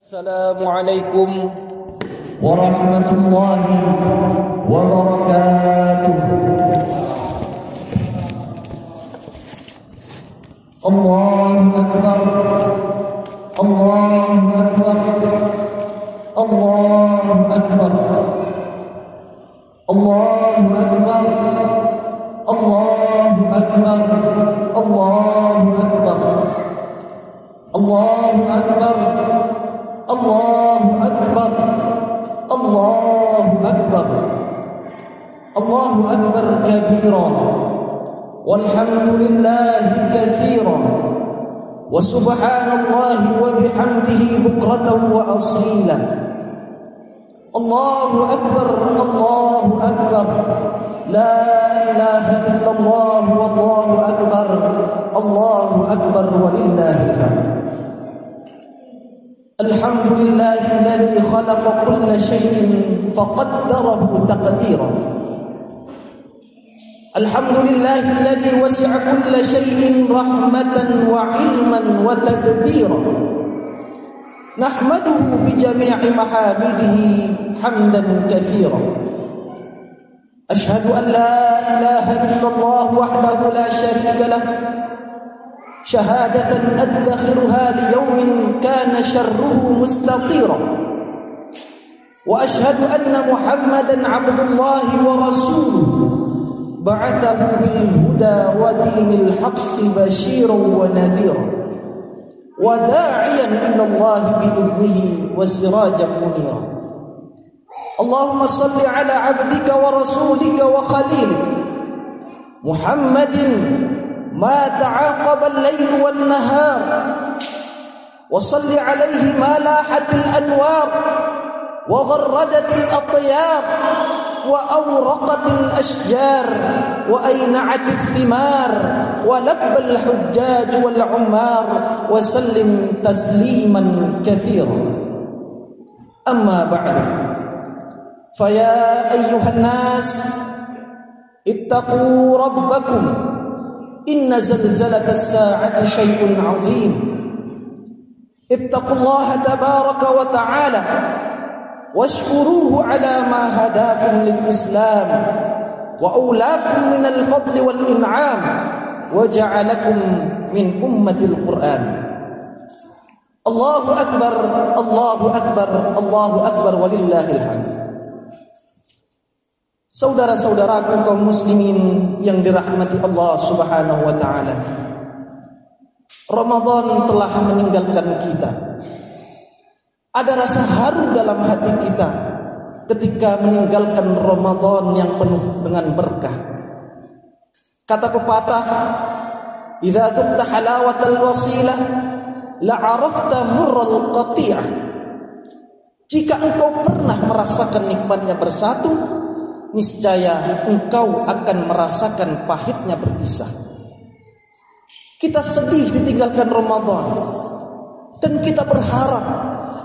Assalamualaikum warahmatullahi wabarakatuh. Allahu Akbar, Allahu Akbar, Allahu Akbar, Allahu Akbar, Allahu Akbar, Allahu Akbar, Allahu Akbar, Allahu Akbar, Allahu Akbar, Allahu Akbar kabira, walhamdulillahi katsira, wa subhanallahi wa bihamdihi bukratan wa asila. Allahu Akbar, Allahu Akbar, la ilaha illallah wallahu akbar, Allahu Akbar walillahil hamd. Alhamdulillahilladzi khalaqa kulla syai'in faqaddarahu taqdira. Alhamdulillahilladzi wasi'a kulla syai'in rahmatan wa ilman wa tadbira. Nahmaduhu bi jami'i mahamidihi hamdan katsira. Ashhadu an la ilaha illallah wahdahu la syarika lah, syahadatan adakhiruha liyawmin kana syarruhu mustatira. Wa ashhadu anna Muhammadan abdullahi wa rasuluh, ba'athahu bil huda wa dinil haqqi basyiran wa nadhira, wa da'iyan ila Allah bi'idnihi wa sirajan munira. Allahumma salli ala abdika wa rasulika wa khalilik Muhammadin ما تعاقب الليل والنهار، وصل عليه ما لاحت الأنوار وغردت الأطيار وأورقت الأشجار وأينعت الثمار ولب الحجاج والعمار، وسلم تسليما كثيرا. أما بعد، فيا أيها الناس اتقوا ربكم، إن زلزلة الساعة شيء عظيم. اتقوا الله تبارك وتعالى واشكروه على ما هداكم للإسلام وأولاكم من الفضل والإنعام وجعلكم من أمة القرآن. الله أكبر، الله أكبر، الله أكبر ولله الحمد. Saudara-saudaraku kaum muslimin yang dirahmati Allah Subhanahu wa taala, Ramadan telah meninggalkan kita. Ada rasa haru dalam hati kita ketika meninggalkan Ramadan yang penuh dengan berkah. Kata pepatah, "Idza tubta halawatal wasilah, la'arafta murral qati'ah." Jika engkau pernah merasakan nikmatnya bersatu, niscaya engkau akan merasakan pahitnya berpisah. Kita sedih ditinggalkan Ramadan, dan kita berharap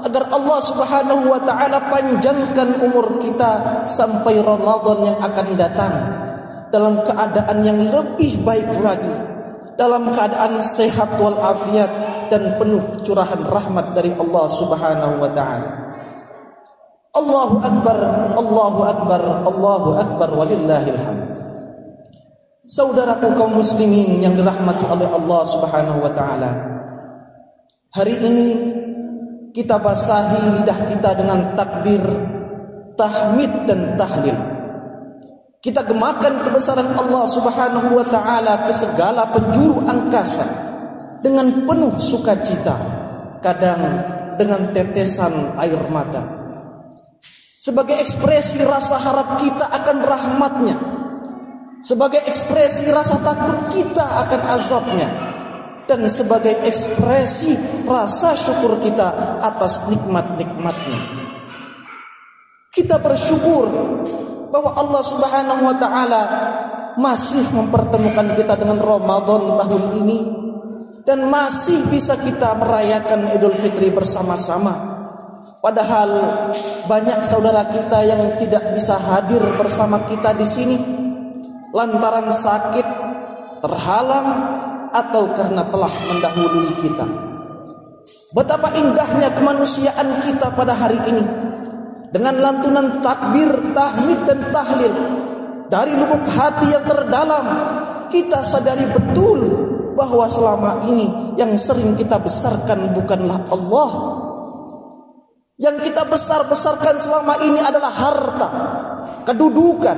agar Allah Subhanahu wa taala panjangkan umur kita sampai Ramadan yang akan datang dalam keadaan yang lebih baik lagi, dalam keadaan sehat walafiat dan penuh curahan rahmat dari Allah Subhanahu wa taala. Allahu Akbar, Allahu Akbar, Allahu Akbar walillahil hamd. Saudaraku kaum muslimin yang dirahmati oleh Allah Subhanahu wa taala, hari ini kita basahi lidah kita dengan takbir, tahmid dan tahlil. Kita gemakan kebesaran Allah Subhanahu wa taala ke segala penjuru angkasa dengan penuh sukacita, kadang dengan tetesan air mata, sebagai ekspresi rasa harap kita akan rahmatnya, sebagai ekspresi rasa takut kita akan azabnya, dan sebagai ekspresi rasa syukur kita atas nikmat-nikmatnya. Kita bersyukur bahwa Allah Subhanahu wa taala masih mempertemukan kita dengan Ramadan tahun ini, dan masih bisa kita merayakan Idul Fitri bersama-sama. Padahal banyak saudara kita yang tidak bisa hadir bersama kita di sini lantaran sakit, terhalang, atau karena telah mendahului kita. Betapa indahnya kemanusiaan kita pada hari ini. Dengan lantunan takbir, tahmid dan tahlil dari lubuk hati yang terdalam, kita sadari betul bahwa selama ini yang sering kita besarkan bukanlah Allah. Yang kita besar-besarkan selama ini adalah harta, kedudukan,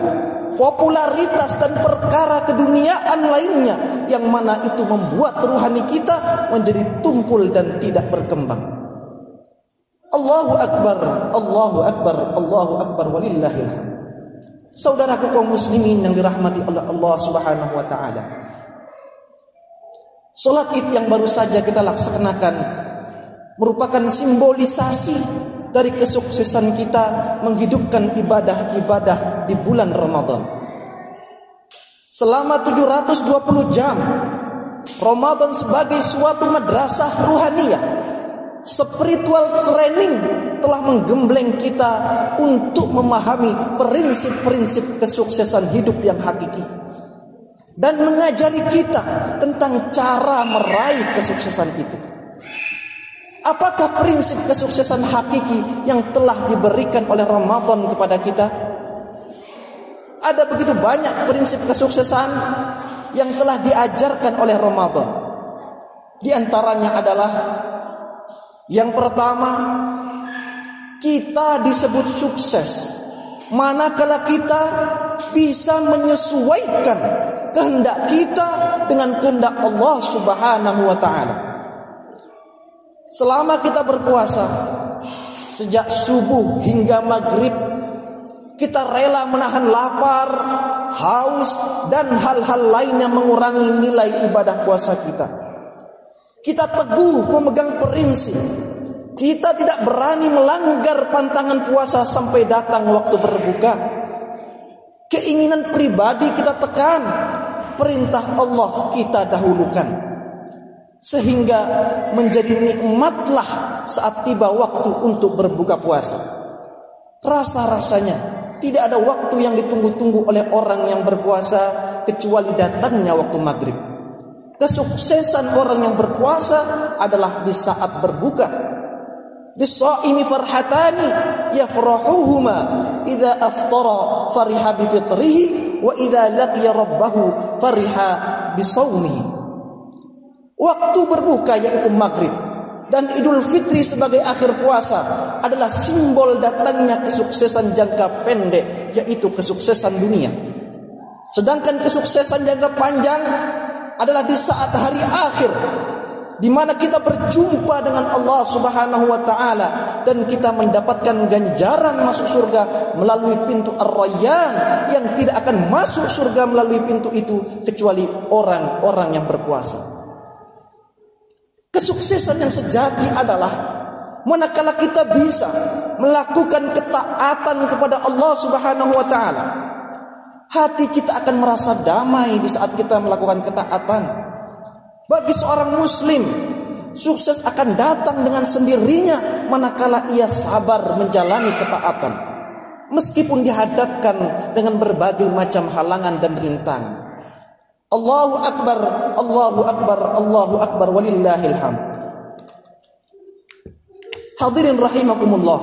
popularitas dan perkara keduniaan lainnya, yang mana itu membuat ruhani kita menjadi tumpul dan tidak berkembang. Allahu Akbar, Allahu Akbar, Allahu Akbar, walillahil hamd. Saudaraku kaum muslimin yang dirahmati oleh Allah Subhanahu wa taala, salat Id yang baru saja kita laksanakan merupakan simbolisasi dari kesuksesan kita menghidupkan ibadah-ibadah di bulan Ramadan. Selama 720 jam, Ramadan sebagai suatu madrasah ruhaniyah, spiritual training, telah menggembleng kita untuk memahami prinsip-prinsip kesuksesan hidup yang hakiki dan mengajari kita tentang cara meraih kesuksesan itu. Apakah prinsip kesuksesan hakiki yang telah diberikan oleh Ramadan kepada kita? Ada begitu banyak prinsip kesuksesan yang telah diajarkan oleh Ramadan. Di antaranya adalah yang pertama, kita disebut sukses manakala kita bisa menyesuaikan kehendak kita dengan kehendak Allah Subhanahu wa taala. Selama kita berpuasa, sejak subuh hingga maghrib, kita rela menahan lapar, haus, dan hal-hal lain yang mengurangi nilai ibadah puasa kita. Kita teguh memegang prinsip, kita tidak berani melanggar pantangan puasa sampai datang waktu berbuka. Keinginan pribadi kita tekan, perintah Allah kita dahulukan, sehingga menjadi nikmatlah saat tiba waktu untuk berbuka puasa. Rasa-rasanya tidak ada waktu yang ditunggu-tunggu oleh orang yang berpuasa kecuali datangnya waktu maghrib. Kesuksesan orang yang berpuasa adalah di saat berbuka. Lis-shaimi farhatani yafrahuhuma idza aftara fariha bi fitrihi wa idza laqiya rabbahu fariha bi shaumihi. Waktu berbuka yaitu maghrib dan Idul Fitri sebagai akhir puasa adalah simbol datangnya kesuksesan jangka pendek, yaitu kesuksesan dunia. Sedangkan kesuksesan jangka panjang adalah di saat hari akhir, di mana kita berjumpa dengan Allah Subhanahu wa taala dan kita mendapatkan ganjaran masuk surga melalui pintu Ar-Rayyan, yang tidak akan masuk surga melalui pintu itu kecuali orang-orang yang berpuasa. Kesuksesan yang sejati adalah manakala kita bisa melakukan ketaatan kepada Allah Subhanahu wa taala. Hati kita akan merasa damai di saat kita melakukan ketaatan. Bagi seorang muslim, sukses akan datang dengan sendirinya manakala ia sabar menjalani ketaatan, meskipun dihadapkan dengan berbagai macam halangan dan rintangan. Allahu Akbar, Allahu Akbar, Allahu Akbar, walillahil hamd. Hadirin rahimakumullah,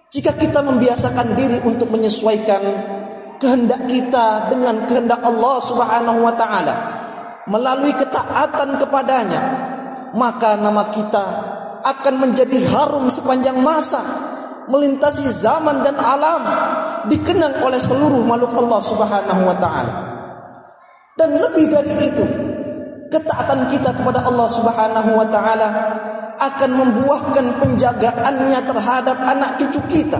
jika kita membiasakan diri untuk menyesuaikan kehendak kita dengan kehendak Allah Subhanahu wa taala melalui ketaatan kepadanya, maka nama kita akan menjadi harum sepanjang masa, melintasi zaman dan alam, dikenang oleh seluruh makhluk Allah Subhanahu wa taala. Dan lebih dari itu, ketaatan kita kepada Allah Subhanahu wa taala akan membuahkan penjagaannya terhadap anak cucu kita,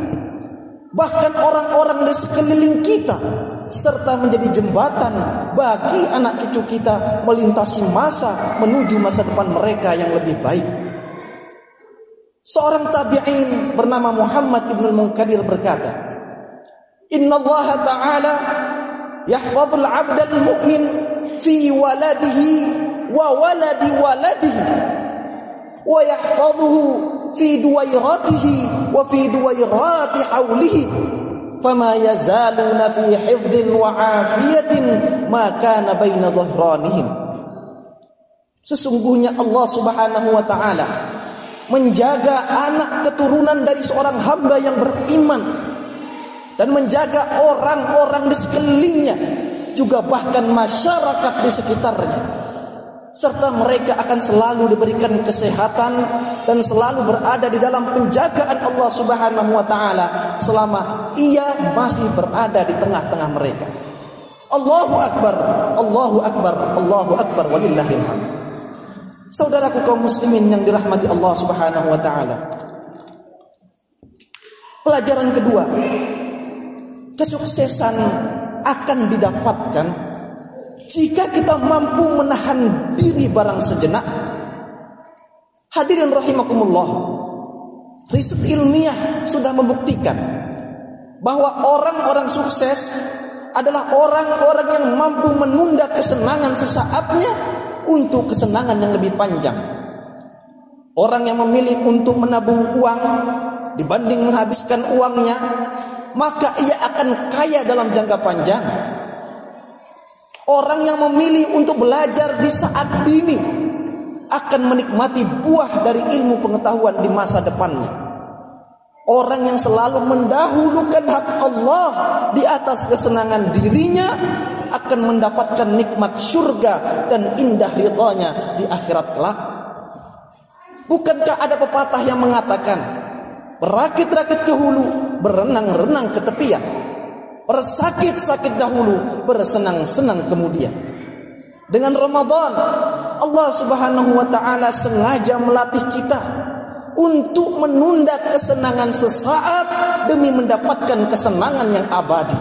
bahkan orang-orang di sekeliling kita, serta menjadi jembatan bagi anak cucu kita melintasi masa menuju masa depan mereka yang lebih baik. Seorang tabi'in bernama Muhammad ibn al-Munkadir berkata, "Innallaha ta'ala yahfazul 'abdal mu'min fi waladihi wa waladi waladihi wa yahfazuhu fi duwairatihi wa fi duwairati hawlihi fama yazaluna fi hifdhin wa afiyatin ma kana baina dhahranihim." Sesungguhnya Allah Subhanahu wa ta'ala menjaga anak keturunan dari seorang hamba yang beriman, dan menjaga orang-orang di sekelilingnya, juga bahkan masyarakat di sekitarnya, serta mereka akan selalu diberikan kesehatan dan selalu berada di dalam penjagaan Allah Subhanahu wa ta'ala selama ia masih berada di tengah-tengah mereka. Allahu Akbar, Allahu Akbar, Allahu Akbar, walillahil hamd. Saudaraku kaum muslimin yang dirahmati Allah Subhanahu wa ta'ala, pelajaran kedua, kesuksesan akan didapatkan jika kita mampu menahan diri barang sejenak. Hadirin rahimakumullah, riset ilmiah sudah membuktikan bahwa orang-orang sukses adalah orang-orang yang mampu menunda kesenangan sesaatnya untuk kesenangan yang lebih panjang. Orang yang memilih untuk menabung uang dibanding menghabiskan uangnya, maka ia akan kaya dalam jangka panjang. Orang yang memilih untuk belajar di saat dini akan menikmati buah dari ilmu pengetahuan di masa depannya. Orang yang selalu mendahulukan hak Allah di atas kesenangan dirinya akan mendapatkan nikmat surga dan indah ridhanya di akhirat kelak. Bukankah ada pepatah yang mengatakan, berakit-rakit ke hulu, berenang-renang ke tepian, bersakit-sakit dahulu, bersenang-senang kemudian. Dengan Ramadan, Allah Subhanahu wa ta'ala sengaja melatih kita untuk menunda kesenangan sesaat demi mendapatkan kesenangan yang abadi.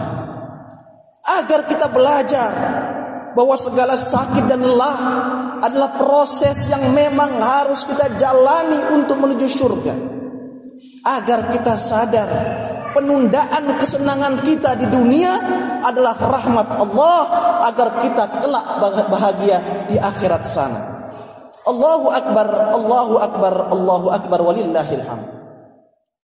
Agar kita belajar bahwa segala sakit dan lelah adalah proses yang memang harus kita jalani untuk menuju surga. Agar kita sadar penundaan kesenangan kita di dunia adalah rahmat Allah, agar kita kelak bahagia di akhirat sana. Allahu Akbar, Allahu Akbar, Allahu Akbar, walillahil hamd.